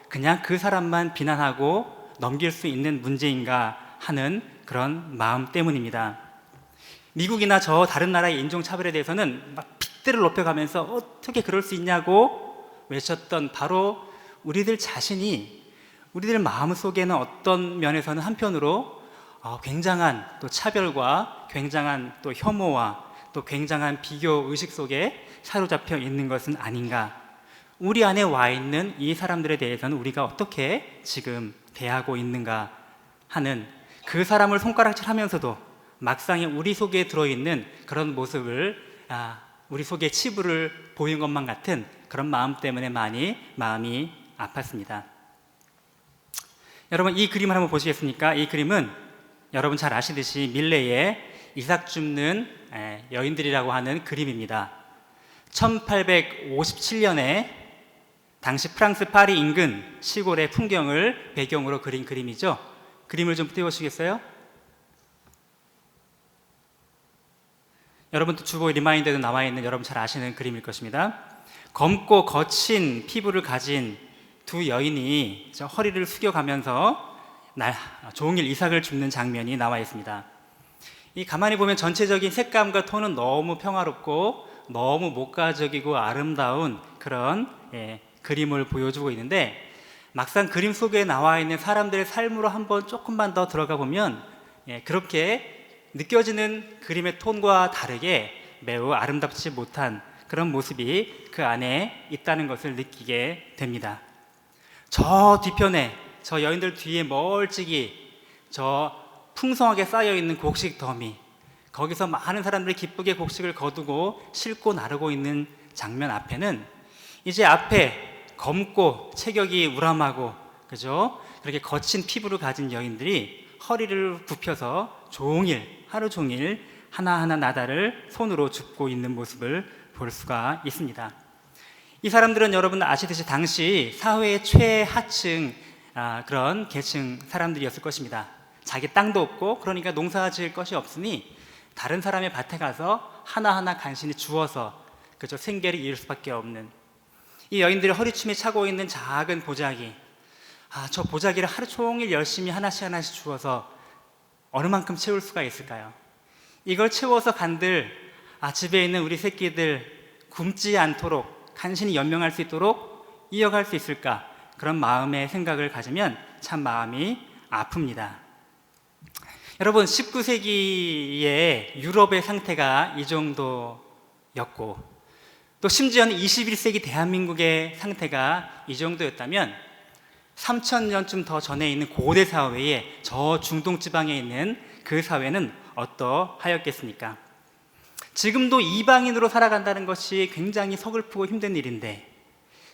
그냥 그 사람만 비난하고 넘길 수 있는 문제인가 하는 그런 마음 때문입니다. 미국이나 저 다른 나라의 인종차별에 대해서는 막 핏대를 높여가면서 어떻게 그럴 수 있냐고 외쳤던 바로 우리들 자신이 우리들 마음속에는 어떤 면에서는 한편으로 굉장한 또 차별과 굉장한 또 혐오와 또 굉장한 비교 의식 속에 사로잡혀 있는 것은 아닌가. 우리 안에 와 있는 이 사람들에 대해서는 우리가 어떻게 지금 대하고 있는가 하는, 그 사람을 손가락질하면서도 막상에 우리 속에 들어있는 그런 모습을 우리 속에 치부를 보인 것만 같은 그런 마음 때문에 많이 마음이 아팠습니다. 여러분, 이 그림을 한번 보시겠습니까? 이 그림은 여러분 잘 아시듯이 밀레의 이삭 줍는 여인들이라고 하는 그림입니다. 1857년에 당시 프랑스 파리 인근 시골의 풍경을 배경으로 그린 그림이죠. 그림을 좀 띄워주시겠어요? 여러분 또 주보 리마인드에도 나와 있는 여러분 잘 아시는 그림일 것입니다. 검고 거친 피부를 가진 두 여인이 허리를 숙여가면서 종일 이삭을 줍는 장면이 나와 있습니다. 이 가만히 보면 전체적인 색감과 톤은 너무 평화롭고 너무 목가적이고 아름다운 그런 그림을 보여주고 있는데, 막상 그림 속에 나와 있는 사람들의 삶으로 한번 조금만 더 들어가 보면 그렇게 느껴지는 그림의 톤과 다르게 매우 아름답지 못한 그런 모습이 그 안에 있다는 것을 느끼게 됩니다. 저 뒤편에, 저 여인들 뒤에 멀찍이 저 풍성하게 쌓여있는 곡식 더미, 거기서 많은 사람들이 기쁘게 곡식을 거두고 싣고 나르고 있는 장면 앞에는 이제 앞에 검고 체격이 우람하고, 그죠? 그렇게 거친 피부를 가진 여인들이 허리를 굽혀서 하루 종일 하나하나 나달을 손으로 줍고 있는 모습을 볼 수가 있습니다. 이 사람들은 여러분 아시듯이 당시 사회의 최하층 그런 계층 사람들이었을 것입니다. 자기 땅도 없고, 그러니까 농사 지을 것이 없으니 다른 사람의 밭에 가서 하나하나 간신히 주워서 생계를 이을 수밖에 없는, 이 여인들이 허리춤에 차고 있는 작은 보자기, 저 보자기를 하루 종일 열심히 하나씩 주워서 어느 만큼 채울 수가 있을까요? 이걸 채워서 간들 집에 있는 우리 새끼들 굶지 않도록 간신히 연명할 수 있도록 이어갈 수 있을까? 그런 마음의 생각을 가지면 참 마음이 아픕니다. 여러분, 19세기의 유럽의 상태가 이 정도였고, 또 심지어는 21세기 대한민국의 상태가 이 정도였다면 3000년쯤 더 전에 있는 고대 사회에, 저 중동 지방에 있는 그 사회는 어떠하였겠습니까? 지금도 이방인으로 살아간다는 것이 굉장히 서글프고 힘든 일인데,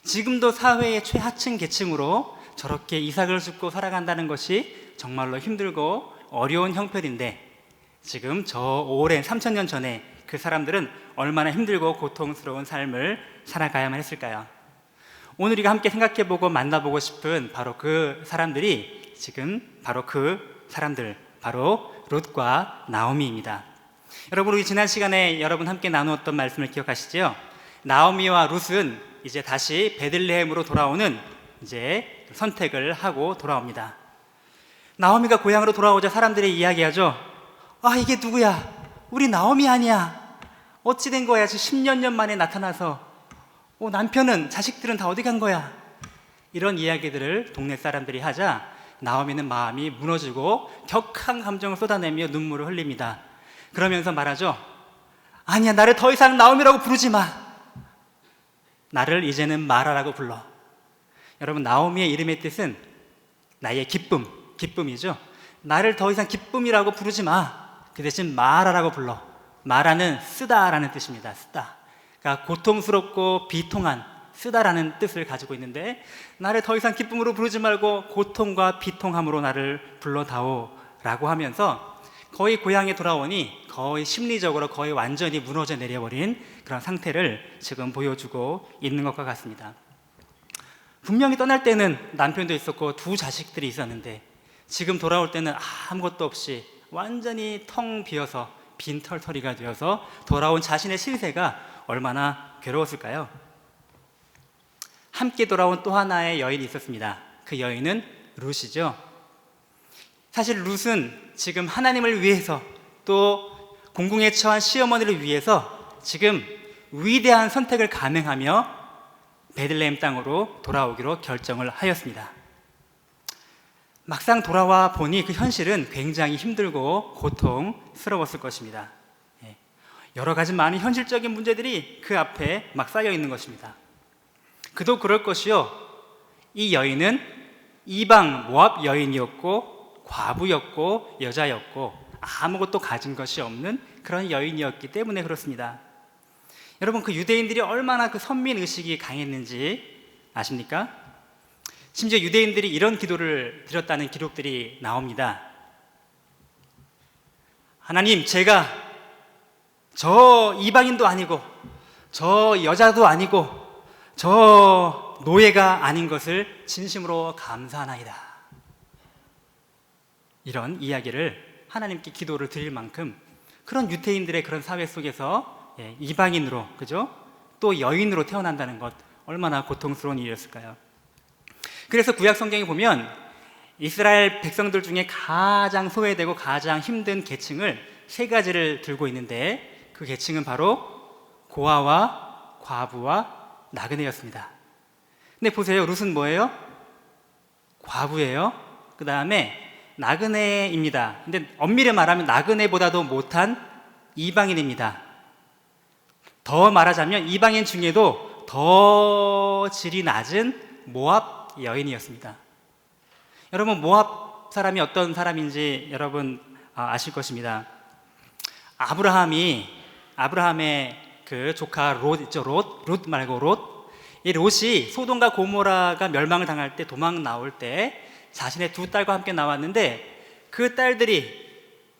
지금도 사회의 최하층 계층으로 저렇게 이삭을 줍고 살아간다는 것이 정말로 힘들고 어려운 형편인데, 지금 저 오랜 3000년 전에 그 사람들은 얼마나 힘들고 고통스러운 삶을 살아가야만 했을까요? 오늘 우리가 함께 생각해보고 만나보고 싶은 바로 그 사람들이 바로 룻과 나오미입니다. 여러분, 우리 지난 시간에 여러분 함께 나누었던 말씀을 기억하시죠? 나오미와 룻은 이제 다시 베들레헴으로 돌아오는 선택을 하고 돌아옵니다. 나오미가 고향으로 돌아오자 사람들이 이야기하죠. 이게 누구야? 우리 나오미 아니야? 어찌 된 거야? 10년 만에 나타나서 남편은, 자식들은 다 어디 간 거야? 이런 이야기들을 동네 사람들이 하자 나오미는 마음이 무너지고 격한 감정을 쏟아내며 눈물을 흘립니다. 그러면서 말하죠. 아니야, 나를 더 이상 나오미라고 부르지 마. 나를 이제는 마라라고 불러. 여러분, 나오미의 이름의 뜻은 나의 기쁨이죠. 나를 더 이상 기쁨이라고 부르지 마. 그 대신 마라라고 불러. 마라는 쓰다라는 뜻입니다. 쓰다. 그러니까 고통스럽고 비통한, 쓰다라는 뜻을 가지고 있는데, 나를 더 이상 기쁨으로 부르지 말고 고통과 비통함으로 나를 불러다오 라고 하면서 거의 고향에 돌아오니 거의 심리적으로 거의 완전히 무너져 내려버린 그런 상태를 지금 보여주고 있는 것과 같습니다. 분명히 떠날 때는 남편도 있었고 두 자식들이 있었는데, 지금 돌아올 때는 아무것도 없이 완전히 텅 비어서 빈털터리가 되어서 돌아온 자신의 신세가 얼마나 괴로웠을까요? 함께 돌아온 또 하나의 여인이 있었습니다. 그 여인은 룻이죠. 사실 룻은 지금 하나님을 위해서 또 공궁에 처한 시어머니를 위해서 지금 위대한 선택을 감행하며 베들레헴 땅으로 돌아오기로 결정을 하였습니다. 막상 돌아와 보니 그 현실은 굉장히 힘들고 고통스러웠을 것입니다. 여러 가지 많은 현실적인 문제들이 그 앞에 막 쌓여 있는 것입니다. 그도 그럴 것이요, 이 여인은 이방 모압 여인이었고 과부였고 여자였고 아무것도 가진 것이 없는 그런 여인이었기 때문에 그렇습니다. 여러분, 그 유대인들이 얼마나 그 선민의식이 강했는지 아십니까? 심지어 유대인들이 이런 기도를 드렸다는 기록들이 나옵니다. 하나님, 제가 저 이방인도 아니고 저 여자도 아니고 저 노예가 아닌 것을 진심으로 감사하나이다. 이런 이야기를 하나님께 기도를 드릴 만큼 그런 유대인들의 그런 사회 속에서 이방인으로, 그죠? 또 여인으로 태어난다는 것, 얼마나 고통스러운 일이었을까요? 그래서 구약 성경에 보면 이스라엘 백성들 중에 가장 소외되고 가장 힘든 계층을 세 가지를 들고 있는데, 그 계층은 바로 고아와 과부와 나그네였습니다. 근데 보세요, 룻은 뭐예요? 과부예요. 그 다음에 나그네입니다. 근데 엄밀히 말하면 나그네보다도 못한 이방인입니다. 더 말하자면 이방인 중에도 더 질이 낮은 모압 여인이었습니다. 여러분, 모압 사람이 어떤 사람인지 여러분 아실 것입니다. 아브라함의 그 조카 롯 있죠. 롯 말고 롯. 이 롯이 소돔과 고모라가 멸망을 당할 때 도망 나올 때 자신의 두 딸과 함께 나왔는데, 그 딸들이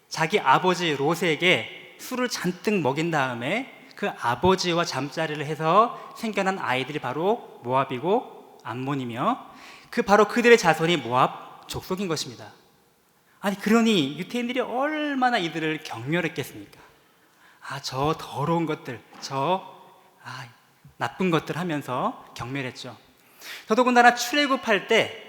자기 아버지 롯에게 술을 잔뜩 먹인 다음에 그 아버지와 잠자리를 해서 생겨난 아이들이 바로 모압이고 암몬이며, 바로 그들의 자손이 모압 족속인 것입니다. 아니, 그러니 유대인들이 얼마나 이들을 경멸했겠습니까? 저 더러운 것들, 나쁜 것들 하면서 경멸했죠. 더더군다나 출애굽할 때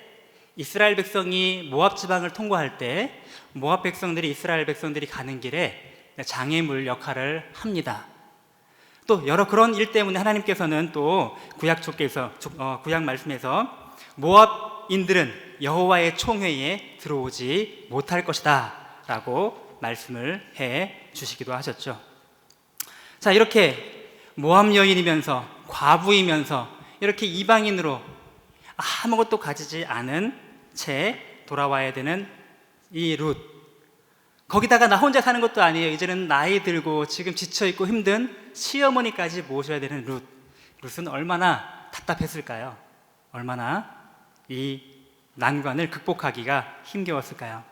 이스라엘 백성이 모압 지방을 통과할 때 모압 백성들이 이스라엘 백성들이 가는 길에 장애물 역할을 합니다. 또 여러 그런 일 때문에 하나님께서는 또 구약 말씀에서 모압인들은 여호와의 총회에 들어오지 못할 것이다 라고 말씀을 해 주시기도 하셨죠. 자, 이렇게 모압 여인이면서 과부이면서 이렇게 이방인으로 아무것도 가지지 않은 채 돌아와야 되는 이 룻, 거기다가 나 혼자 사는 것도 아니에요. 이제는 나이 들고 지금 지쳐있고 힘든 시어머니까지 모셔야 되는 룻은 얼마나 답답했을까요? 얼마나 이 난관을 극복하기가 힘겨웠을까요?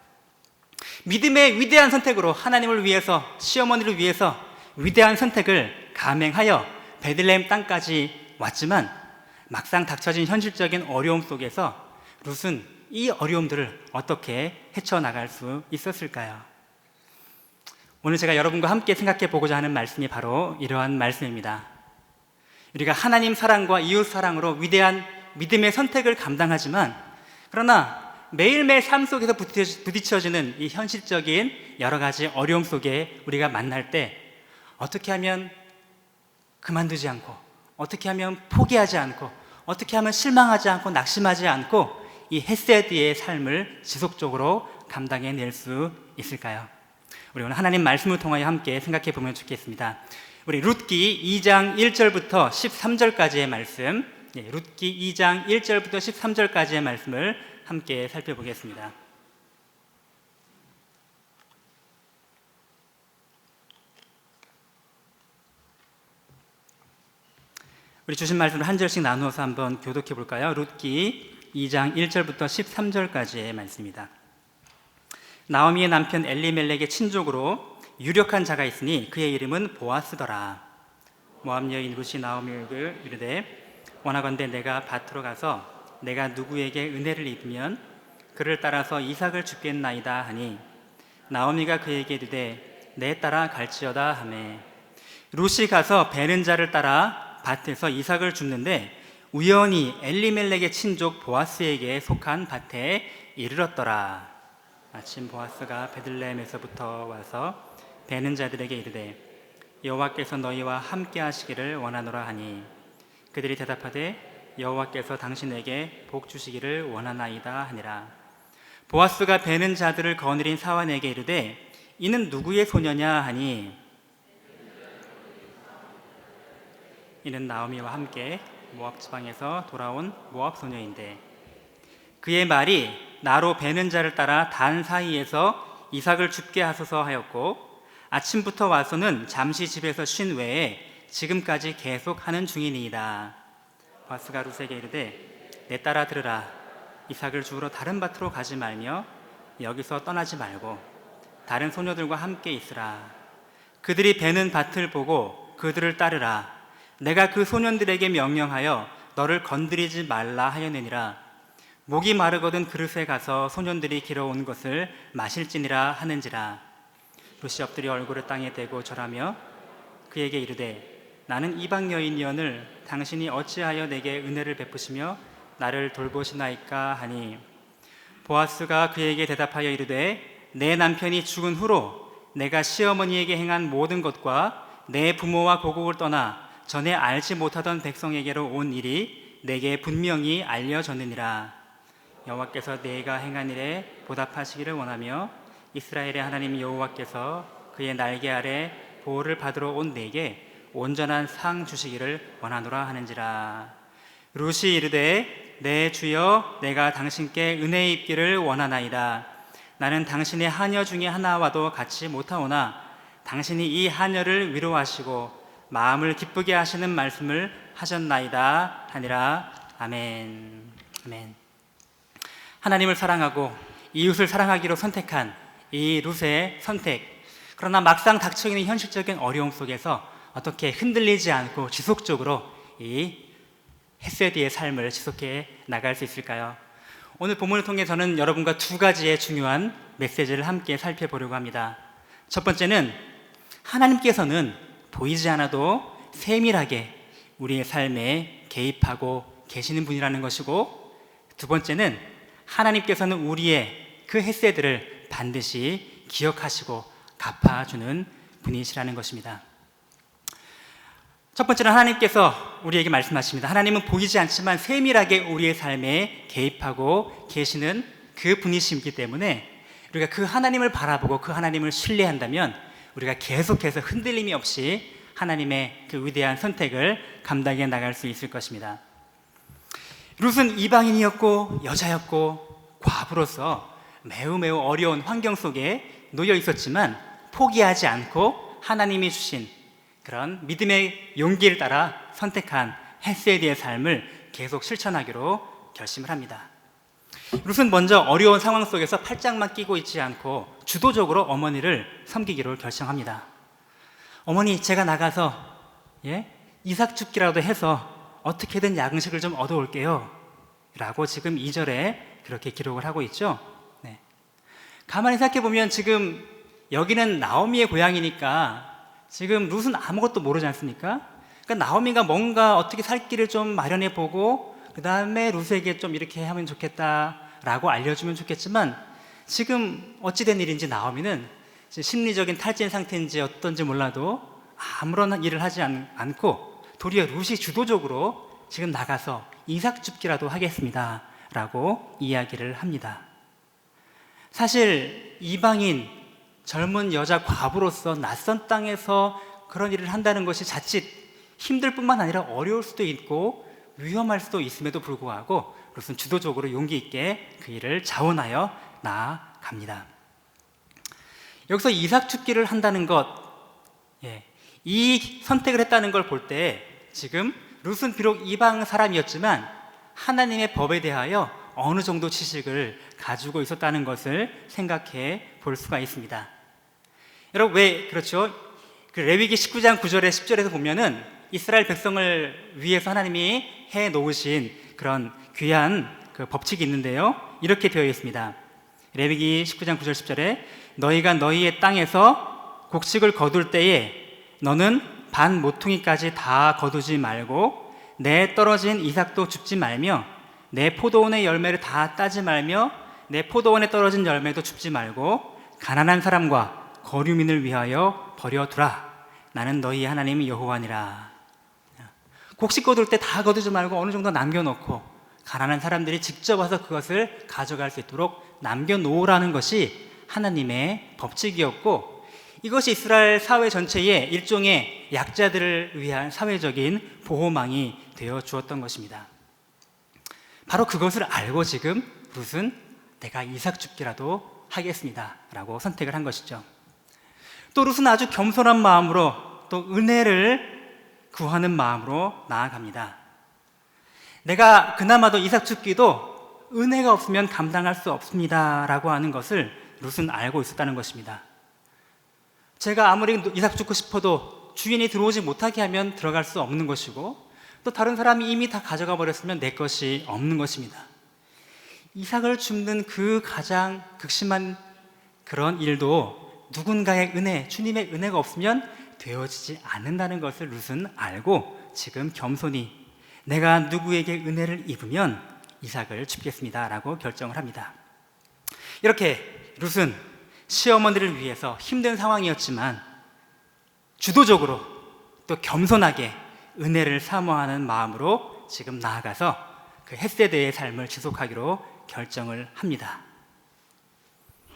믿음의 위대한 선택으로 하나님을 위해서, 시어머니를 위해서 위대한 선택을 감행하여 베들레헴 땅까지 왔지만, 막상 닥쳐진 현실적인 어려움 속에서 룻은 이 어려움들을 어떻게 헤쳐나갈 수 있었을까요? 오늘 제가 여러분과 함께 생각해 보고자 하는 말씀이 바로 이러한 말씀입니다. 우리가 하나님 사랑과 이웃 사랑으로 위대한 믿음의 선택을 감당하지만, 그러나 매일매일 삶 속에서 부딪혀지는 이 현실적인 여러 가지 어려움 속에 우리가 만날 때 어떻게 하면 그만두지 않고, 어떻게 하면 포기하지 않고, 어떻게 하면 실망하지 않고 낙심하지 않고 이 헤세드의 삶을 지속적으로 감당해낼 수 있을까요? 우리 오늘 하나님 말씀을 통하여 함께 생각해 보면 좋겠습니다. 우리 룻기 2장 1절부터 13절까지의 말씀, 룻기 2장 1절부터 13절까지의 말씀을 함께 살펴보겠습니다. 우리 주신 말씀을 한 절씩 나누어서 한번 교독해 볼까요? 룻기 2장 1절부터 13절까지의 말씀입니다. 나오미의 남편 엘리멜렉의 친족으로 유력한 자가 있으니 그의 이름은 보아스더라. 모압 여인 룻이 나오미에게 이르되, 원하건대 내가 밭으로 가서 내가 누구에게 은혜를 입으면 그를 따라서 이삭을 주겠나이다 하니, 나오미가 그에게 이르되 내 따라 갈지어다 하매, 룻이 가서 베는 자를 따라 밭에서 이삭을 줍는데 우연히 엘리멜렉의 친족 보아스에게 속한 밭에 이르렀더라. 마침 보아스가 베들레헴에서부터 와서 베는 자들에게 이르되 여호와께서 너희와 함께 하시기를 원하노라 하니 그들이 대답하되 여호와께서 당신에게 복 주시기를 원하나이다 하니라. 보아스가 베는 자들을 거느린 사환에게 이르되 이는 누구의 소녀냐 하니 이는 나오미와 함께 모압 지방에서 돌아온 모압 소녀인데 그의 말이 나로 베는 자를 따라 단 사이에서 이삭을 죽게 하소서 하였고 아침부터 와서는 잠시 집에서 쉰 외에 지금까지 계속 하는 중이니이다. 보아스가 룻에게 이르되 내 딸아 들으라. 이삭을 주우러 다른 밭으로 가지 말며 여기서 떠나지 말고 다른 소녀들과 함께 있으라. 그들이 베는 밭을 보고 그들을 따르라. 내가 그 소년들에게 명령하여 너를 건드리지 말라 하였느니라. 목이 마르거든 그릇에 가서 소년들이 길어온 것을 마실지니라 하는지라. 룻이 엎드려 얼굴을 땅에 대고 절하며 그에게 이르되 나는 이방 여인이언을 당신이 어찌하여 내게 은혜를 베푸시며 나를 돌보시나이까 하니 보아스가 그에게 대답하여 이르되 내 남편이 죽은 후로 내가 시어머니에게 행한 모든 것과 내 부모와 고국을 떠나 전에 알지 못하던 백성에게로 온 일이 내게 분명히 알려졌느니라. 여호와께서 내가 행한 일에 보답하시기를 원하며 이스라엘의 하나님 여호와께서 그의 날개 아래 보호를 받으러 온 내게 온전한 상 주시기를 원하노라 하는지라. 룻이 이르되 내 주여 내가 당신께 은혜 입기를 원하나이다. 나는 당신의 하녀 중에 하나와도 같이 못하오나 당신이 이 하녀를 위로하시고 마음을 기쁘게 하시는 말씀을 하셨나이다 하니라. 아멘. 아멘. 하나님을 사랑하고 이웃을 사랑하기로 선택한 이 룻의 선택. 그러나 막상 닥쳐있는 현실적인 어려움 속에서 어떻게 흔들리지 않고 지속적으로 이 헤세드의 삶을 지속해 나갈 수 있을까요? 오늘 본문을 통해 저는 여러분과 두 가지의 중요한 메시지를 함께 살펴보려고 합니다. 첫 번째는 하나님께서는 보이지 않아도 세밀하게 우리의 삶에 개입하고 계시는 분이라는 것이고, 두 번째는 하나님께서는 우리의 그 헤세드를 반드시 기억하시고 갚아주는 분이시라는 것입니다. 첫 번째는 하나님께서 우리에게 말씀하십니다. 하나님은 보이지 않지만 세밀하게 우리의 삶에 개입하고 계시는 그 분이시기 때문에 우리가 그 하나님을 바라보고 그 하나님을 신뢰한다면 우리가 계속해서 흔들림이 없이 하나님의 그 위대한 선택을 감당해 나갈 수 있을 것입니다. 룻은 이방인이었고 여자였고 과부로서 매우 어려운 환경 속에 놓여 있었지만 포기하지 않고 하나님이 주신 그런 믿음의 용기를 따라 선택한 헤세드의 삶을 계속 실천하기로 결심을 합니다. 룻은 먼저 어려운 상황 속에서 팔짱만 끼고 있지 않고 주도적으로 어머니를 섬기기로 결정합니다. 어머니, 제가 나가서 이삭 죽기라도 해서 어떻게든 양식을 좀 얻어올게요 라고 지금 2절에 그렇게 기록을 하고 있죠. 가만히 생각해보면 지금 여기는 나오미의 고향이니까 지금 룻은 아무것도 모르지 않습니까? 그러니까 나오미가 뭔가 어떻게 살 길을 좀 마련해보고 그 다음에 룻에게 좀 이렇게 하면 좋겠다라고 알려주면 좋겠지만 지금 어찌된 일인지 나오미는 심리적인 탈진 상태인지 어떤지 몰라도 아무런 일을 하지 않고 도리어 룻이 주도적으로 지금 나가서 이삭 줍기라도 하겠습니다 라고 이야기를 합니다. 사실 이방인 젊은 여자 과부로서 낯선 땅에서 그런 일을 한다는 것이 자칫 힘들 뿐만 아니라 어려울 수도 있고 위험할 수도 있음에도 불구하고 룻은 주도적으로 용기 있게 그 일을 자원하여 나아갑니다. 여기서 이삭 죽기를 한다는 것, 이 선택을 했다는 걸 볼 때 지금 룻은 비록 이방 사람이었지만 하나님의 법에 대하여 어느 정도 지식을 가지고 있었다는 것을 생각해 볼 수가 있습니다. 여러분, 왜 그렇죠? 그 레위기 19장 9절에 10절에서 보면은 이스라엘 백성을 위해서 하나님이 해 놓으신 그런 귀한 그 법칙이 있는데요, 이렇게 되어 있습니다. 레위기 19장 9절 10절에 너희가 너희의 땅에서 곡식을 거둘 때에 너는 반 모퉁이까지 다 거두지 말고 내 떨어진 이삭도 줍지 말며 내 포도원의 열매를 다 따지 말며 내 포도원에 떨어진 열매도 줍지 말고 가난한 사람과 거류민을 위하여 버려두라. 나는 너희 하나님 여호와니라. 곡식 거둘 때 다 거두지 말고 어느 정도 남겨놓고 가난한 사람들이 직접 와서 그것을 가져갈 수 있도록 남겨놓으라는 것이 하나님의 법칙이었고, 이것이 이스라엘 사회 전체의 일종의 약자들을 위한 사회적인 보호망이 되어 주었던 것입니다. 바로 그것을 알고 지금 룻은 내가 이삭 줍기라도 하겠습니다 라고 선택을 한 것이죠. 또 룻은 아주 겸손한 마음으로 또 은혜를 구하는 마음으로 나아갑니다. 내가 그나마도 이삭 줍기도 은혜가 없으면 감당할 수 없습니다 라고 하는 것을 룻은 알고 있었다는 것입니다. 제가 아무리 이삭 줍고 싶어도 주인이 들어오지 못하게 하면 들어갈 수 없는 것이고, 또 다른 사람이 이미 다 가져가 버렸으면 내 것이 없는 것입니다. 이삭을 줍는 그 가장 극심한 그런 일도 누군가의 은혜, 주님의 은혜가 없으면 되어지지 않는다는 것을 룻은 알고 지금 겸손히 내가 누구에게 은혜를 입으면 이삭을 줍겠습니다 라고 결정을 합니다. 이렇게 룻은 시어머니를 위해서 힘든 상황이었지만 주도적으로 또 겸손하게 은혜를 사모하는 마음으로 지금 나아가서 그 헷세대의 삶을 지속하기로 결정을 합니다.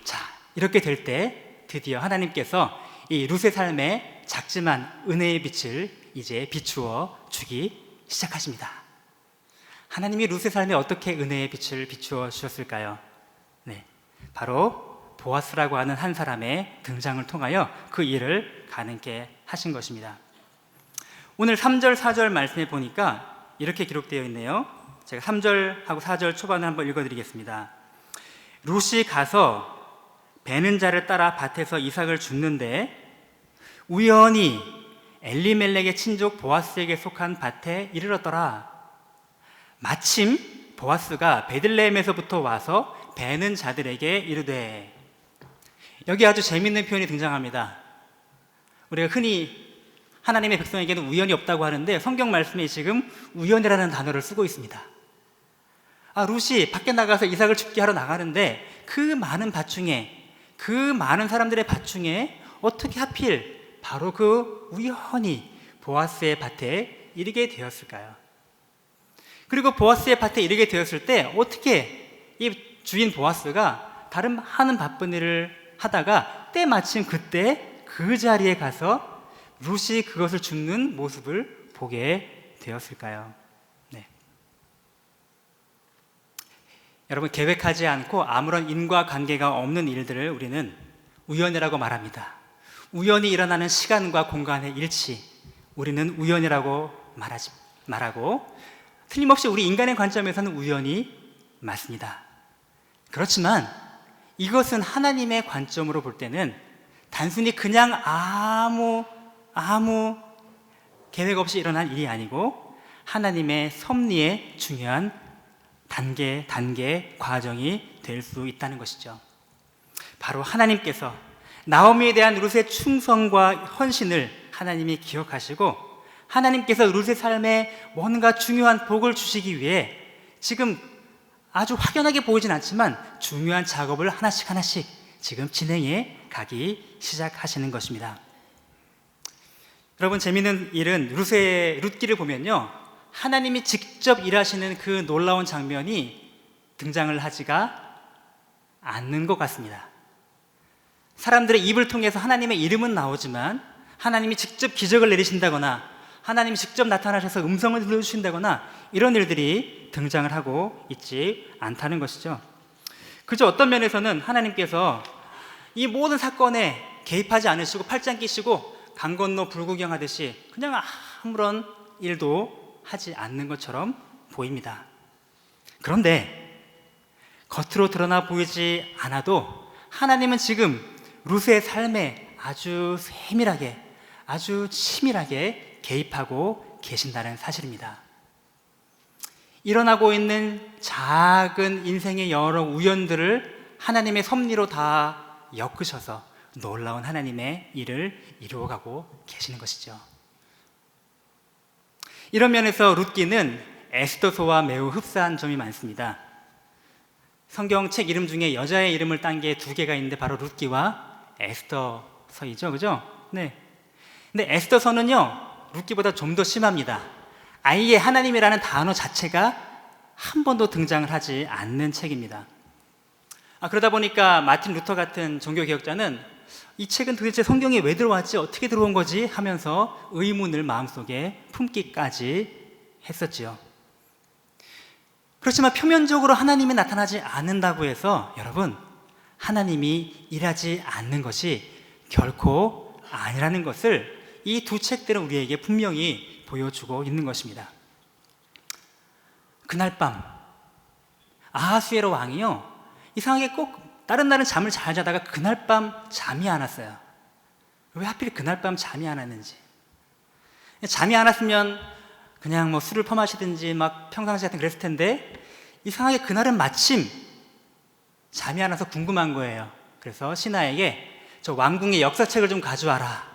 자, 이렇게 될 때 드디어 하나님께서 이 룻의 삶에 작지만 은혜의 빛을 이제 비추어 주기 시작하십니다. 하나님이 룻의 삶에 어떻게 은혜의 빛을 비추어 주셨을까요? 네, 바로 보아스라고 하는 한 사람의 등장을 통하여 그 일을 가능케 하신 것입니다. 오늘 3절, 4절 말씀에 보니까 이렇게 기록되어 있네요. 제가 3절하고 4절 초반을 한번 읽어드리겠습니다. 룻이 가서 베는 자를 따라 밭에서 이삭을 줍는데 우연히 엘리멜렉의 친족 보아스에게 속한 밭에 이르렀더라. 마침 보아스가 베들레헴에서부터 와서 베는 자들에게 이르되. 여기 아주 재미있는 표현이 등장합니다. 우리가 흔히 하나님의 백성에게는 우연이 없다고 하는데 성경 말씀에 지금 우연이라는 단어를 쓰고 있습니다. 룻이 밖에 나가서 이삭을 줍게 하러 나가는데 그 많은 밭 중에, 그 많은 사람들의 밭 중에 어떻게 하필 바로 그 우연히 보아스의 밭에 이르게 되었을까요? 그리고 보아스의 밭에 이르게 되었을 때 어떻게 이 주인 보아스가 다른 많은 바쁜 일을 하다가 때마침 그때 그 자리에 가서 룻이 그것을 줍는 모습을 보게 되었을까요? 네. 여러분, 계획하지 않고 아무런 인과관계가 없는 일들을 우리는 우연이라고 말합니다. 우연히 일어나는 시간과 공간의 일치, 우리는 우연이라고 말하고 틀림없이 우리 인간의 관점에서는 우연이 맞습니다. 그렇지만 이것은 하나님의 관점으로 볼 때는 단순히 그냥 아무 계획 없이 일어난 일이 아니고 하나님의 섭리의 중요한 단계 과정이 될 수 있다는 것이죠. 바로 하나님께서 나오미에 대한 룻의 충성과 헌신을 하나님이 기억하시고 하나님께서 룻의 삶에 뭔가 중요한 복을 주시기 위해 지금 아주 확연하게 보이진 않지만 중요한 작업을 하나씩 지금 진행해 가기 시작하시는 것입니다. 여러분, 재미있는 일은 룻기를 보면요, 하나님이 직접 일하시는 그 놀라운 장면이 등장을 하지가 않는 것 같습니다. 사람들의 입을 통해서 하나님의 이름은 나오지만 하나님이 직접 기적을 내리신다거나 하나님이 직접 나타나셔서 음성을 들려주신다거나 이런 일들이 등장을 하고 있지 않다는 것이죠. 그저 어떤 면에서는 하나님께서 이 모든 사건에 개입하지 않으시고 팔짱 끼시고 강 건너 불구경하듯이 그냥 아무런 일도 하지 않는 것처럼 보입니다. 그런데 겉으로 드러나 보이지 않아도 하나님은 지금 룻의 삶에 아주 세밀하게, 아주 치밀하게 개입하고 계신다는 사실입니다. 일어나고 있는 작은 인생의 여러 우연들을 하나님의 섭리로 다 엮으셔서 놀라운 하나님의 일을 이루어가고 계시는 것이죠. 이런 면에서 룻기는 에스더서와 매우 흡사한 점이 많습니다. 성경책 이름 중에 여자의 이름을 딴 게 두 개가 있는데 바로 룻기와 에스더서이죠, 그죠? 네. 근데 에스더서는요, 룻기보다 좀 더 심합니다. 아예 하나님이라는 단어 자체가 한 번도 등장을 하지 않는 책입니다. 그러다 보니까 마틴 루터 같은 종교개혁자는 이 책은 도대체 성경에 왜 들어왔지? 어떻게 들어온 거지? 하면서 의문을 마음속에 품기까지 했었지요. 그렇지만 표면적으로 하나님이 나타나지 않는다고 해서 여러분, 하나님이 일하지 않는 것이 결코 아니라는 것을 이 두 책들은 우리에게 분명히 보여주고 있는 것입니다. 그날 밤 아하수에로 왕이요, 이상하게 꼭 다른 날은 잠을 잘 자다가 그날 밤 잠이 안 왔어요. 왜 하필 그날 밤 잠이 안 왔는지. 잠이 안 왔으면 그냥 뭐 술을 퍼마시든지 막 평상시 같은 그랬을 텐데, 이상하게 그날은 마침 잠이 안 와서 궁금한 거예요. 그래서 신하에게 저 왕궁의 역사책을 좀 가져와라.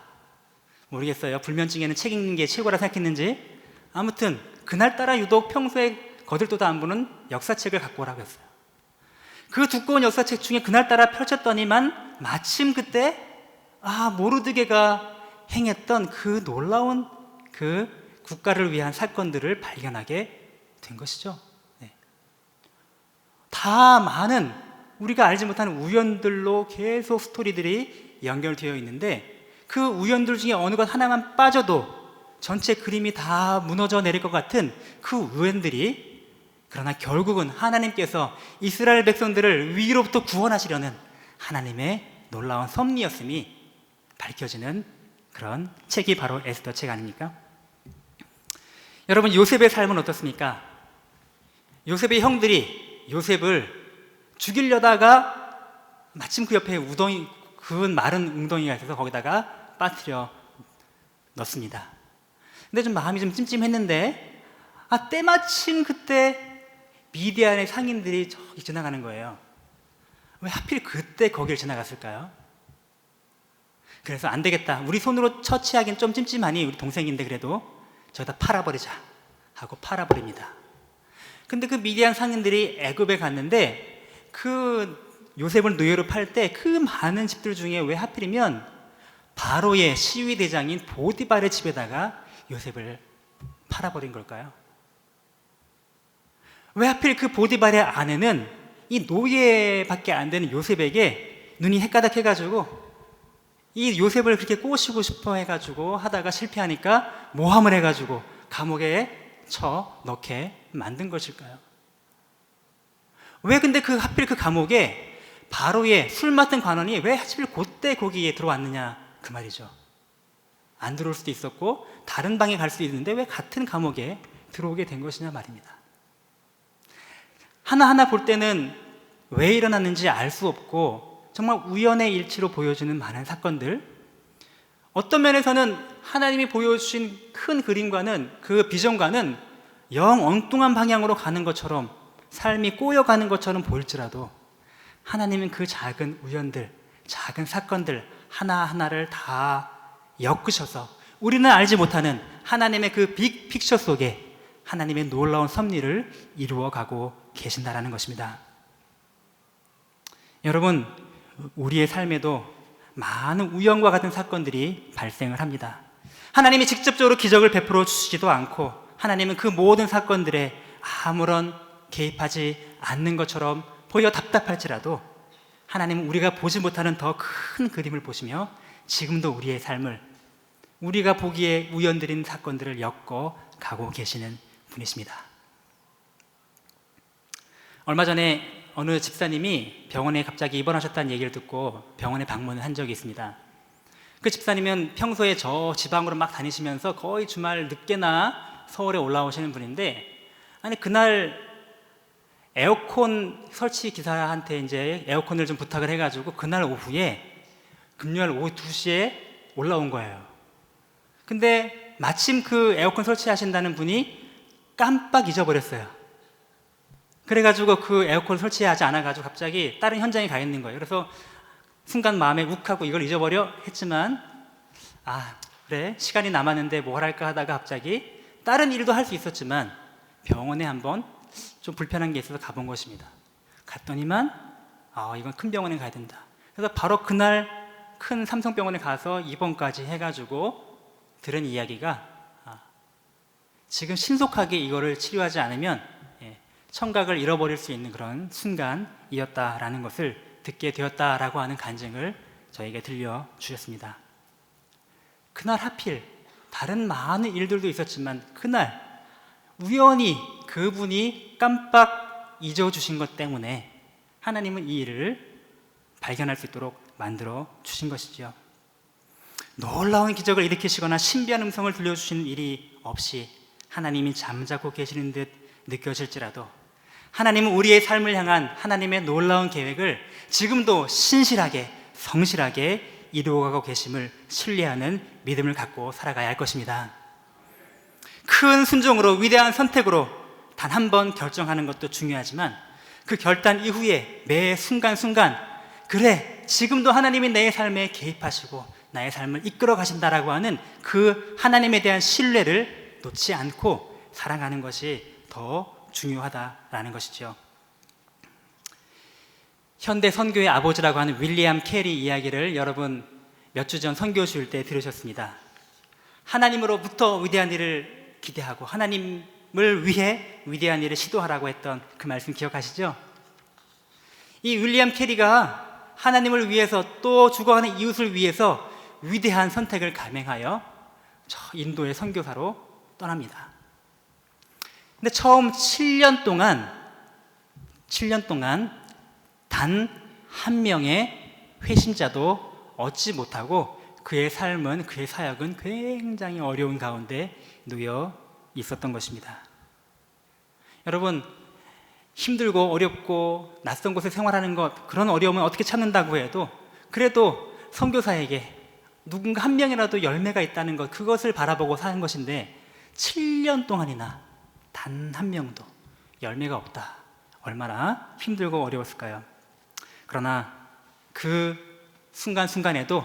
모르겠어요, 불면증에는 책 읽는 게 최고라 생각했는지. 아무튼 그날따라 유독 평소에 거들떠도 안 보는 역사책을 갖고 오라고 했어요. 그 두꺼운 역사책 중에 그날따라 펼쳤더니만 마침 그때 모르드게가 행했던 그 놀라운 그 국가를 위한 사건들을 발견하게 된 것이죠. 네. 다 많은 우리가 알지 못하는 우연들로 계속 스토리들이 연결되어 있는데, 그 우연들 중에 어느 것 하나만 빠져도 전체 그림이 다 무너져 내릴 것 같은 그 우연들이, 그러나 결국은 하나님께서 이스라엘 백성들을 위기로부터 구원하시려는 하나님의 놀라운 섭리였음이 밝혀지는 그런 책이 바로 에스더 책 아닙니까? 여러분, 요셉의 삶은 어떻습니까? 요셉의 형들이 요셉을 죽이려다가 마침 그 옆에 우덩이, 그은 마른 웅덩이가 있어서 거기다가 빠뜨려 넣습니다. 근데 좀 마음이 좀 찜찜했는데 때마침 그때 미디안의 상인들이 저기 지나가는 거예요. 왜 하필 그때 거길 지나갔을까요? 그래서 안 되겠다, 우리 손으로 처치하기엔 좀 찜찜하니 우리 동생인데 그래도 저기다 팔아버리자 하고 팔아버립니다. 근데 그 미디안 상인들이 애굽에 갔는데 그 요셉을 노예로 팔 때 그 많은 집들 중에 왜 하필이면 바로의 시위대장인 보디발의 집에다가 요셉을 팔아버린 걸까요? 왜 하필 그 보디발의 아내는 이 노예밖에 안 되는 요셉에게 눈이 헷가닥해가지고 이 요셉을 그렇게 꼬시고 싶어 해가지고 하다가 실패하니까 모함을 해가지고 감옥에 쳐 넣게 만든 것일까요? 왜 근데 하필 그 감옥에 바로의 술 맡은 관원이 왜 하필 그때 거기에 들어왔느냐 그 말이죠. 안 들어올 수도 있었고 다른 방에 갈 수도 있는데 왜 같은 감옥에 들어오게 된 것이냐 말입니다. 하나하나 볼 때는 왜 일어났는지 알 수 없고 정말 우연의 일치로 보여주는 많은 사건들, 어떤 면에서는 하나님이 보여주신 큰 그림과는, 그 비전과는 영 엉뚱한 방향으로 가는 것처럼, 삶이 꼬여가는 것처럼 보일지라도 하나님은 그 작은 우연들, 작은 사건들 하나하나를 다 엮으셔서 우리는 알지 못하는 하나님의 그 빅 픽처 속에 하나님의 놀라운 섭리를 이루어가고 계신다라는 것입니다. 여러분, 우리의 삶에도 많은 우연과 같은 사건들이 발생을 합니다. 하나님이 직접적으로 기적을 베풀어 주시지도 않고 하나님은 그 모든 사건들에 아무런 개입하지 않는 것처럼 보여 답답할지라도 하나님은 우리가 보지 못하는 더 큰 그림을 보시며 지금도 우리의 삶을, 우리가 보기에 우연들인 사건들을 엮어 가고 계시는 분이십니다. 얼마 전에 어느 집사님이 병원에 갑자기 입원하셨다는 얘기를 듣고 병원에 방문을 한 적이 있습니다. 그 집사님은 평소에 저 지방으로 막 다니시면서 거의 주말 늦게나 서울에 올라오시는 분인데, 아니 그날 에어컨 설치 기사한테 이제 에어컨을 좀 부탁을 해가지고 그날 오후에, 금요일 오후 2시에 올라온 거예요. 근데 마침 그 에어컨 설치하신다는 분이 깜빡 잊어버렸어요. 그래가지고 그 에어컨 설치하지 않아가지고 갑자기 다른 현장에 가 있는 거예요. 그래서 순간 마음에 욱하고 이걸 잊어버려 했지만, 그래 시간이 남았는데 뭘 할까 하다가 갑자기 다른 일도 할 수 있었지만 병원에 한번 좀 불편한 게 있어서 가본 것입니다. 갔더니만 이건 큰 병원에 가야 된다. 그래서 바로 그날 큰 삼성병원에 가서 입원까지 해가지고 들은 이야기가 지금 신속하게 이거를 치료하지 않으면 청각을 잃어버릴 수 있는 그런 순간이었다라는 것을 듣게 되었다라고 하는 간증을 저에게 들려주셨습니다. 그날 하필 다른 많은 일들도 있었지만 그날 우연히 그분이 깜빡 잊어주신 것 때문에 하나님은 이 일을 발견할 수 있도록 만들어 주신 것이죠. 놀라운 기적을 일으키시거나 신비한 음성을 들려주시는 일이 없이 하나님이 잠자고 계시는 듯 느껴질지라도 하나님은 우리의 삶을 향한 하나님의 놀라운 계획을 지금도 신실하게 성실하게 이루어가고 계심을 신뢰하는 믿음을 갖고 살아가야 할 것입니다. 큰 순종으로 위대한 선택으로 단 한 번 결정하는 것도 중요하지만 그 결단 이후에 매 순간순간 그래 지금도 하나님이 내 삶에 개입하시고 나의 삶을 이끌어 가신다라고 하는 그 하나님에 대한 신뢰를 놓지 않고 살아가는 것이 더 중요하다라는 것이죠. 현대 선교의 아버지라고 하는 윌리엄 캐리 이야기를 여러분 몇 주 전 선교 줄 때 들으셨습니다. 하나님으로부터 위대한 일을 기대하고 하나님을 위해 위대한 일을 시도하라고 했던 그 말씀 기억하시죠? 이 윌리엄 캐리가 하나님을 위해서 또 죽어가는 이웃을 위해서 위대한 선택을 감행하여 저 인도의 선교사로 떠납니다. 근데 처음 7년 동안 단 한 명의 회심자도 얻지 못하고 그의 삶은, 그의 사역은 굉장히 어려운 가운데 놓여 있었던 것입니다. 여러분, 힘들고 어렵고 낯선 곳에 생활하는 것, 그런 어려움은 어떻게 참는다고 해도 그래도 선교사에게 누군가 한 명이라도 열매가 있다는 것, 그것을 바라보고 사는 것인데 7년 동안이나 단 한 명도 열매가 없다. 얼마나 힘들고 어려웠을까요? 그러나 그 순간순간에도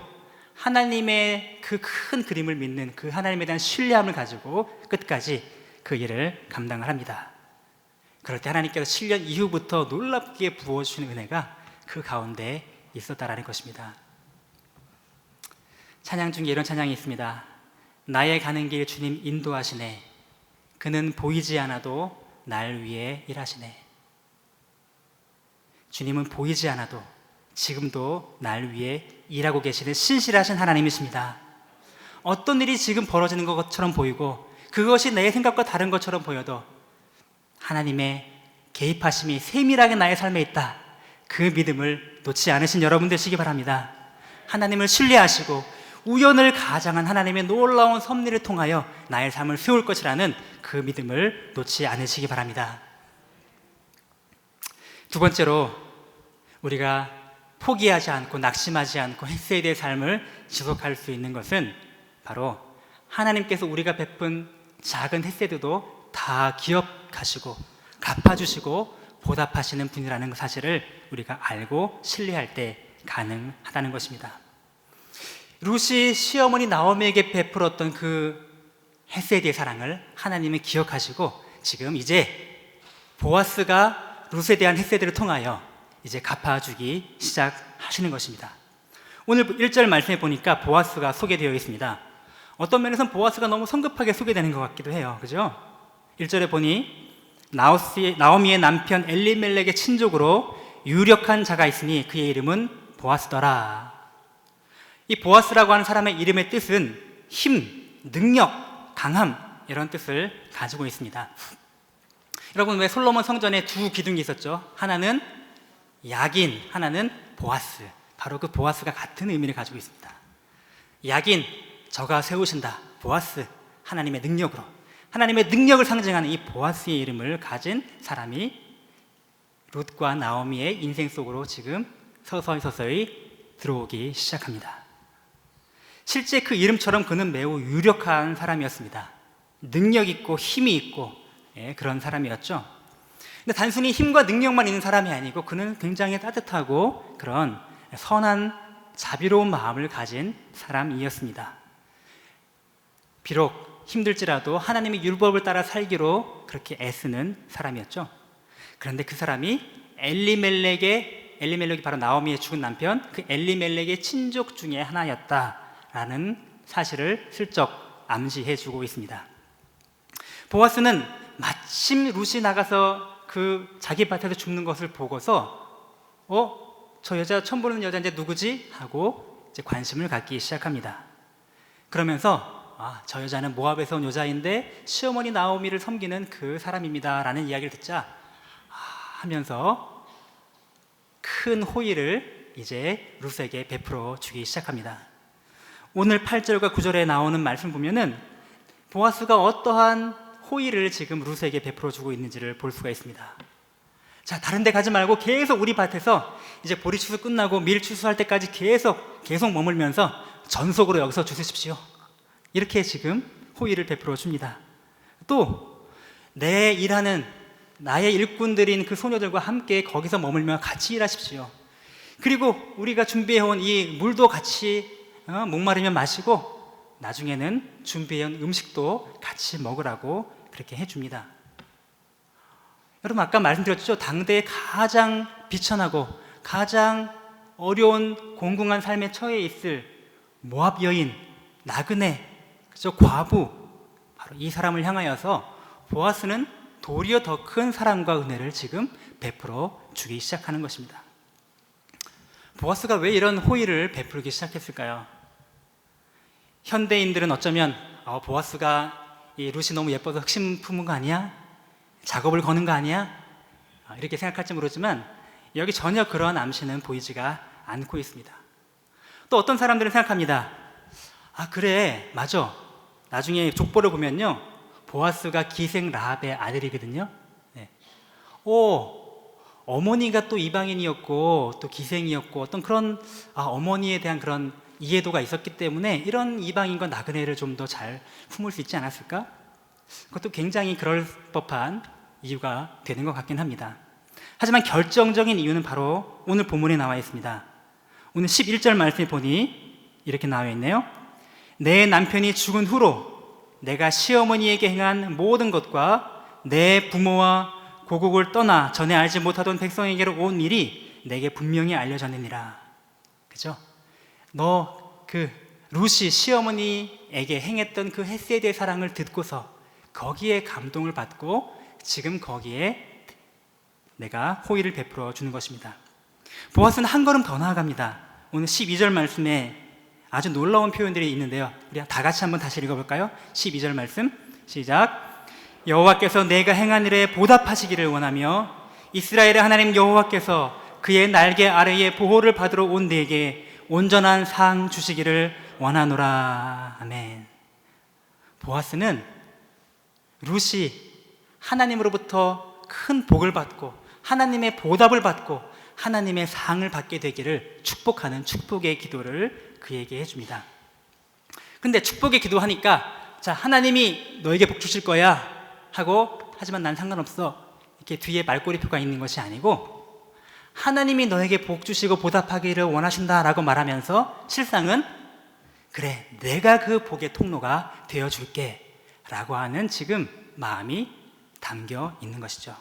하나님의 그 큰 그림을 믿는 그 하나님에 대한 신뢰함을 가지고 끝까지 그 일을 감당을 합니다. 그럴 때 하나님께서 7년 이후부터 놀랍게 부어주시는 은혜가 그 가운데 있었다라는 것입니다. 찬양 중에 이런 찬양이 있습니다. 나의 가는 길 주님 인도하시네. 그는 보이지 않아도 날 위해 일하시네. 주님은 보이지 않아도 지금도 날 위해 일하고 계시는 신실하신 하나님이십니다. 어떤 일이 지금 벌어지는 것처럼 보이고 그것이 내 생각과 다른 것처럼 보여도 하나님의 개입하심이 세밀하게 나의 삶에 있다. 그 믿음을 놓지 않으신 여러분 되시기 바랍니다. 하나님을 신뢰하시고 우연을 가장한 하나님의 놀라운 섭리를 통하여 나의 삶을 세울 것이라는 그 믿음을 놓지 않으시기 바랍니다. 두 번째로 우리가 포기하지 않고 낙심하지 않고 헷세이드의 삶을 지속할 수 있는 것은 바로 하나님께서 우리가 베푼 작은 헷세이드도 다 기억하시고 갚아주시고 보답하시는 분이라는 사실을 우리가 알고 신뢰할 때 가능하다는 것입니다. 룻이 시어머니 나오미에게 베풀었던 그 헷세이드의 사랑을 하나님은 기억하시고 지금 이제 보아스가 룻에 대한 헷세이드를 통하여 이제 갚아주기 시작하시는 것입니다. 오늘 1절 말씀에 보니까 보아스가 소개되어 있습니다. 어떤 면에서는 보아스가 너무 성급하게 소개되는 것 같기도 해요. 그죠? 1절에 보니 나오미의 남편 엘리멜렉의 친족으로 유력한 자가 있으니 그의 이름은 보아스더라. 이 보아스라고 하는 사람의 이름의 뜻은 힘, 능력, 강함 이런 뜻을 가지고 있습니다. 여러분, 왜 솔로몬 성전에 두 기둥이 있었죠? 하나는 야긴, 하나는 보아스. 바로 그 보아스가 같은 의미를 가지고 있습니다. 야긴, 저가 세우신다. 보아스, 하나님의 능력으로. 하나님의 능력을 상징하는 이 보아스의 이름을 가진 사람이 룻과 나오미의 인생 속으로 지금 서서히 들어오기 시작합니다. 실제 그 이름처럼 그는 매우 유력한 사람이었습니다. 능력 있고 힘이 있고 그런 사람이었죠. 근데 단순히 힘과 능력만 있는 사람이 아니고 그는 굉장히 따뜻하고 그런 선한 자비로운 마음을 가진 사람이었습니다. 비록 힘들지라도 하나님의 율법을 따라 살기로 그렇게 애쓰는 사람이었죠. 그런데 그 사람이 엘리멜렉이 바로 나오미의 죽은 남편, 그 엘리멜렉의 친족 중에 하나였다라는 사실을 슬쩍 암시해 주고 있습니다. 보아스는 마침 룻이 나가서 그 자기 밭에서 죽는 것을 보고서 저 여자 처음 보는 여자인데 누구지? 하고 이제 관심을 갖기 시작합니다. 그러면서 저 여자는 모압에서 온 여자인데 시어머니 나오미를 섬기는 그 사람입니다 라는 이야기를 듣자 하면서 큰 호의를 이제 룻에게 베풀어 주기 시작합니다. 오늘 8절과 9절에 나오는 말씀 보면은 보아스가 어떠한 호의를 지금 룻에게 베풀어 주고 있는지를 볼 수가 있습니다. 자, 다른 데 가지 말고 계속 우리 밭에서 이제 보리 추수 끝나고 밀 추수할 때까지 계속 머물면서 전속으로 여기서 주십시오. 이렇게 지금 호의를 베풀어 줍니다. 또 내 일하는 나의 일꾼들인 그 소녀들과 함께 거기서 머물며 같이 일하십시오. 그리고 우리가 준비해온 이 물도 같이 목마르면 마시고 나중에는 준비해온 음식도 같이 먹으라고 그렇게 해줍니다. 여러분 아까 말씀드렸죠. 당대에 가장 비천하고 가장 어려운 공공한 삶에 처해 있을 모압 여인, 나그네, 그죠? 과부, 바로 이 사람을 향하여서 보아스는 도리어 더 큰 사랑과 은혜를 지금 베풀어 주기 시작하는 것입니다. 보아스가 왜 이런 호의를 베풀기 시작했을까요? 현대인들은 어쩌면 보아스가 이 룻이 너무 예뻐서 흑심 품은 거 아니야? 작업을 거는 거 아니야? 이렇게 생각할지 모르지만 여기 전혀 그러한 암시는 보이지가 않고 있습니다. 또 어떤 사람들은 생각합니다. 그래, 맞아. 나중에 족보를 보면요, 보아스가 기생 라합의 아들이거든요. 네. 어머니가 또 이방인이었고 또 기생이었고 어떤 그런 어머니에 대한 그런 이해도가 있었기 때문에 이런 이방인과 나그네를 좀 더 잘 품을 수 있지 않았을까? 그것도 굉장히 그럴 법한 이유가 되는 것 같긴 합니다. 하지만 결정적인 이유는 바로 오늘 본문에 나와 있습니다. 오늘 11절 말씀에 보니 이렇게 나와 있네요. 내 남편이 죽은 후로 내가 시어머니에게 행한 모든 것과 내 부모와 고국을 떠나 전에 알지 못하던 백성에게로 온 일이 내게 분명히 알려졌느니라. 그죠? 너 그 룻이 시어머니에게 행했던 그 헤세드의 사랑을 듣고서 거기에 감동을 받고 지금 거기에 내가 호의를 베풀어 주는 것입니다. 보아스는 한 걸음 더 나아갑니다. 오늘 12절 말씀에 아주 놀라운 표현들이 있는데요, 우리 다 같이 한번 다시 읽어볼까요? 12절 말씀 시작. 여호와께서 내가 행한 일에 보답하시기를 원하며 이스라엘의 하나님 여호와께서 그의 날개 아래에 보호를 받으러 온 내게 온전한 상 주시기를 원하노라. 아멘. 보아스는 룻이 하나님으로부터 큰 복을 받고 하나님의 보답을 받고 하나님의 상을 받게 되기를 축복하는 축복의 기도를 그에게 해줍니다. 근데 축복의 기도하니까 자, 하나님이 너에게 복 주실 거야 하고, 하지만 난 상관없어 이렇게 뒤에 말꼬리표가 있는 것이 아니고 하나님이 너에게 복 주시고 보답하기를 원하신다라고 말하면서 실상은 그래, 내가 그 복의 통로가 되어줄게 라고 하는 지금 마음이 담겨 있는 것이죠.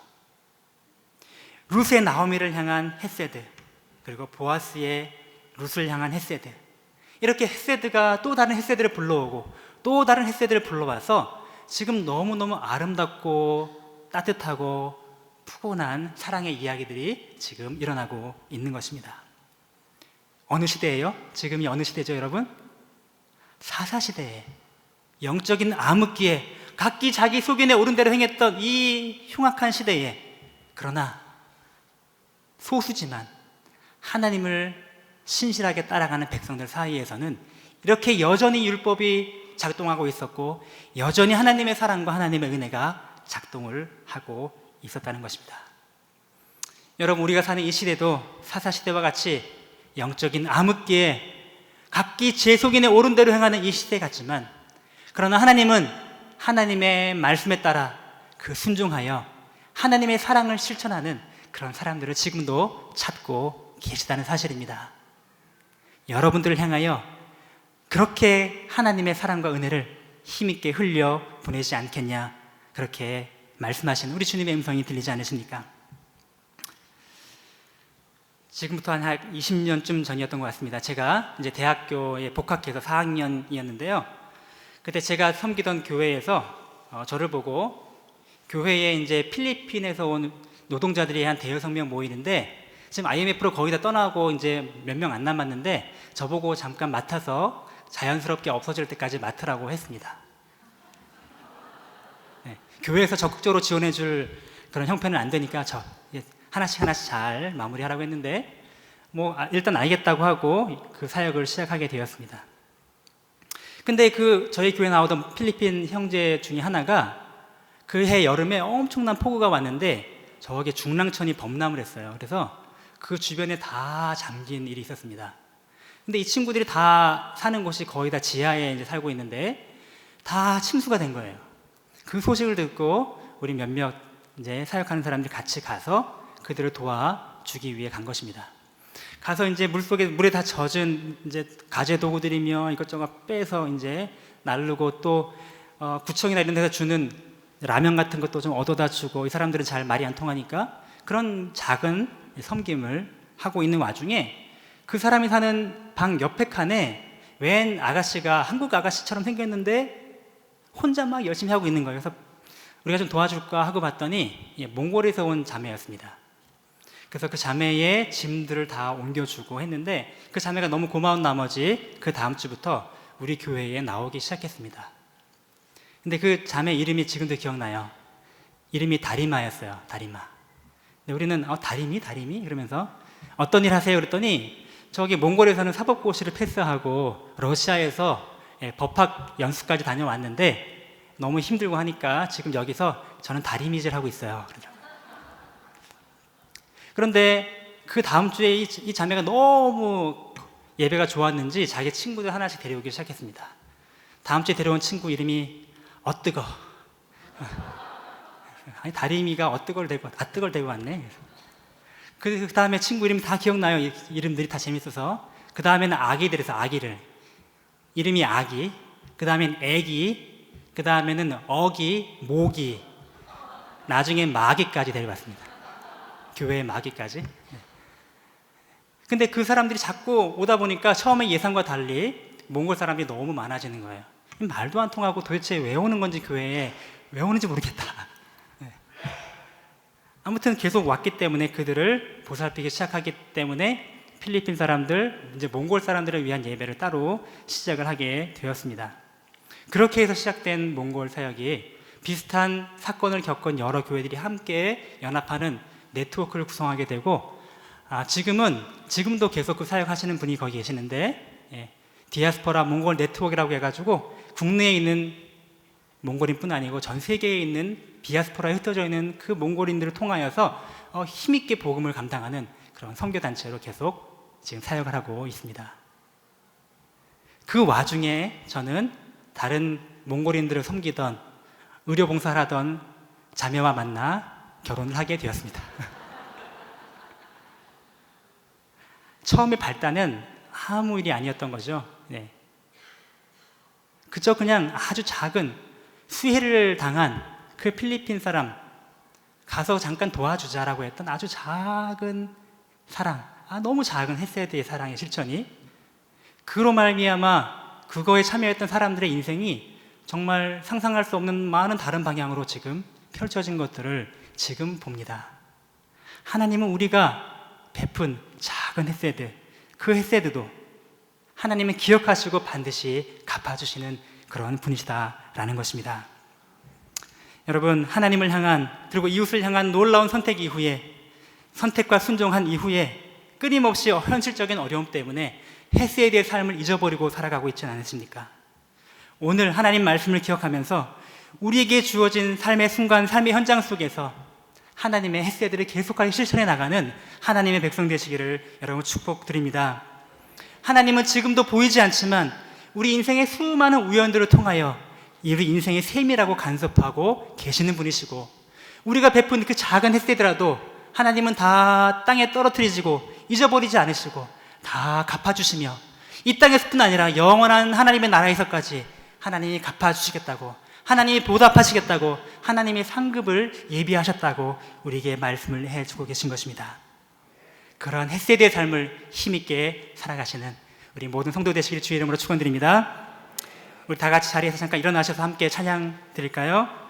룻의 나오미를 향한 헤세드, 그리고 보아스의 룻을 향한 헤세드, 이렇게 헤세드가 또 다른 헤세드를 불러오고 또 다른 헤세드를 불러와서 지금 너무너무 아름답고 따뜻하고 푸근한 사랑의 이야기들이 지금 일어나고 있는 것입니다. 어느 시대예요? 지금이 어느 시대죠, 여러분? 사사시대에 영적인 암흑기에 각기 자기 소견에 오른 대로 행했던 이 흉악한 시대에, 그러나 소수지만 하나님을 신실하게 따라가는 백성들 사이에서는 이렇게 여전히 율법이 작동하고 있었고 여전히 하나님의 사랑과 하나님의 은혜가 작동을 하고 있었다는 것입니다. 여러분, 우리가 사는 이 시대도 사사시대와 같이 영적인 암흑기에 각기 제 소견에 오른 대로 행하는 이 시대 같지만, 그러나 하나님은 하나님의 말씀에 따라 그 순종하여 하나님의 사랑을 실천하는 그런 사람들을 지금도 찾고 계시다는 사실입니다. 여러분들을 향하여 그렇게 하나님의 사랑과 은혜를 힘있게 흘려 보내지 않겠냐, 그렇게 말씀하시는 우리 주님의 음성이 들리지 않으십니까? 지금부터 한 20년쯤 전이었던 것 같습니다. 제가 이제 대학교에 복학해서 4학년이었는데요. 그때 제가 섬기던 교회에서 저를 보고, 교회에 이제 필리핀에서 온 노동자들이 한 대여섯 명 모이는데, 지금 IMF로 거의 다 떠나고 이제 몇 명 안 남았는데, 저보고 잠깐 맡아서 자연스럽게 없어질 때까지 맡으라고 했습니다. 네, 교회에서 적극적으로 지원해줄 그런 형편은 안 되니까 하나씩 잘 마무리하라고 했는데, 일단 알겠다고 하고 그 사역을 시작하게 되었습니다. 근데 저희 교회에 나오던 필리핀 형제 중에 하나가 그 해 여름에 엄청난 폭우가 왔는데 저게 중랑천이 범람을 했어요. 그래서 그 주변에 다 잠긴 일이 있었습니다. 근데 이 친구들이 다 사는 곳이 거의 다 지하에 이제 살고 있는데 다 침수가 된 거예요. 그 소식을 듣고 우리 몇몇 이제 사역하는 사람들이 같이 가서 그들을 도와주기 위해 간 것입니다. 가서 이제 물에 다 젖은 이제 가재 도구들이며 이것저것 빼서 이제 나르고, 또 구청이나 이런 데서 주는 라면 같은 것도 좀 얻어다 주고, 이 사람들은 잘 말이 안 통하니까 그런 작은 섬김을 하고 있는 와중에 그 사람이 사는 방 옆에 칸에 웬 아가씨가 한국 아가씨처럼 생겼는데 혼자 막 열심히 하고 있는 거예요. 그래서 우리가 좀 도와줄까 하고 봤더니 몽골에서 온 자매였습니다. 그래서 그 자매의 짐들을 다 옮겨주고 했는데, 그 자매가 너무 고마운 나머지 그 다음 주부터 우리 교회에 나오기 시작했습니다. 근데 그 자매 이름이 지금도 기억나요. 이름이 다리마였어요. 다리마. 근데 우리는 다리미? 이러면서 어떤 일 하세요? 그랬더니 저기 몽골에서는 사법고시를 패스하고 러시아에서 법학 연수까지 다녀왔는데 너무 힘들고 하니까 지금 여기서 저는 다리미질 하고 있어요. 그런데 그 다음 주에 이 자매가 너무 예배가 좋았는지 자기 친구들 하나씩 데려오기 시작했습니다. 다음 주에 데려온 친구 이름이 어뜨거. 아니, 다리미가 어뜨거를 데리고 왔네. 그 다음에 친구 이름이 다 기억나요. 이름들이 다 재밌어서. 그 다음에는 아기들에서 아기를. 이름이 아기. 그 다음엔 애기. 그 다음에는 어기, 모기. 나중에 마기까지 데려왔습니다. 교회의 마귀까지. 근데 그 사람들이 자꾸 오다 보니까 처음에 예상과 달리 몽골 사람이 너무 많아지는 거예요. 말도 안 통하고 도대체 왜 오는 건지, 교회에 왜 오는지 모르겠다. 아무튼 계속 왔기 때문에 그들을 보살피기 시작하기 때문에 필리핀 사람들, 이제 몽골 사람들을 위한 예배를 따로 시작을 하게 되었습니다. 그렇게 해서 시작된 몽골 사역이 비슷한 사건을 겪은 여러 교회들이 함께 연합하는 네트워크를 구성하게 되고, 지금도 계속 그 사역하시는 분이 거기 계시는데, 디아스포라 몽골 네트워크라고 해가지고 국내에 있는 몽골인 뿐 아니고 전 세계에 있는 디아스포라에 흩어져 있는 그 몽골인들을 통하여서 힘있게 복음을 감당하는 그런 선교단체로 계속 지금 사역을 하고 있습니다. 그 와중에 저는 다른 몽골인들을 섬기던 의료봉사를 하던 자매와 만나 결혼을 하게 되었습니다. 처음에 발단은 아무 일이 아니었던 거죠. 그저 그냥 아주 작은 수혜를 당한 그 필리핀 사람 가서 잠깐 도와주자라고 했던 아주 작은 사랑, 너무 작은 헤세드의 사랑의 실천이, 그로 말미암아 그거에 참여했던 사람들의 인생이 정말 상상할 수 없는 많은 다른 방향으로 지금 펼쳐진 것들을 지금 봅니다. 하나님은 우리가 베푼 작은 헤세드, 그 헤세드도 하나님은 기억하시고 반드시 갚아주시는 그런 분이시다라는 것입니다. 여러분, 하나님을 향한, 그리고 이웃을 향한 놀라운 선택 이후에, 선택과 순종한 이후에 끊임없이 현실적인 어려움 때문에 헤세드의 삶을 잊어버리고 살아가고 있지 않으십니까? 오늘 하나님 말씀을 기억하면서 우리에게 주어진 삶의 순간, 삶의 현장 속에서 하나님의 헤세드를 계속하게 실천해 나가는 하나님의 백성 되시기를 여러분 축복드립니다. 하나님은 지금도 보이지 않지만 우리 인생의 수많은 우연들을 통하여 우리 인생의 세밀하고 간섭하고 계시는 분이시고, 우리가 베푼 그 작은 헤세드라도 하나님은 다 땅에 떨어뜨리시고 잊어버리지 않으시고 다 갚아주시며 이 땅에서뿐 아니라 영원한 하나님의 나라에서까지 하나님이 갚아주시겠다고, 하나님이 보답하시겠다고, 하나님의 상급을 예비하셨다고 우리에게 말씀을 해주고 계신 것입니다. 그런 헷세대의 삶을 힘있게 살아가시는 우리 모든 성도 되시길 주의 이름으로 축원드립니다. 우리 다 같이 자리에서 잠깐 일어나셔서 함께 찬양 드릴까요?